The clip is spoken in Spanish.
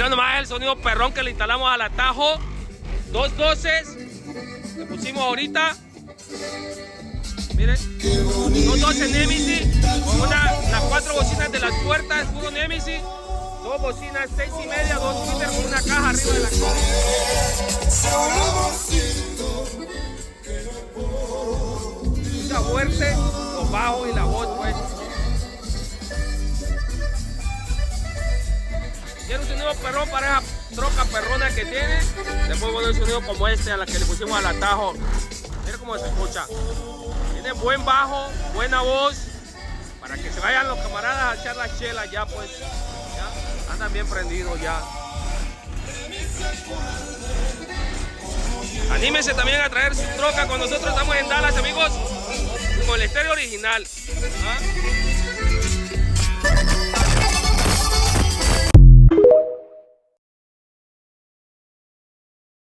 Mira nomás el sonido perrón que le instalamos al atajo. 212s. Le pusimos ahorita. Miren. 212 Nemesis. Con las 4 bocinas de las puertas. Puro Nemesis. 2 bocinas 6.5, 2 tweeters con una caja arriba de la caja. Escucha fuerte los bajos y la voz, pues. Quiero un sonido perrón para esa troca perrona que tiene. Le puedo poner un sonido como este a la que le pusimos al atajo. Mira cómo se escucha. Tiene buen bajo, buena voz. Para que se vayan los camaradas a echar la chela ya, pues. Ya andan bien prendidos ya. Anímense también a traer su troca con nosotros. Estamos en Dallas, amigos. Con el estéreo original. ¿Ah?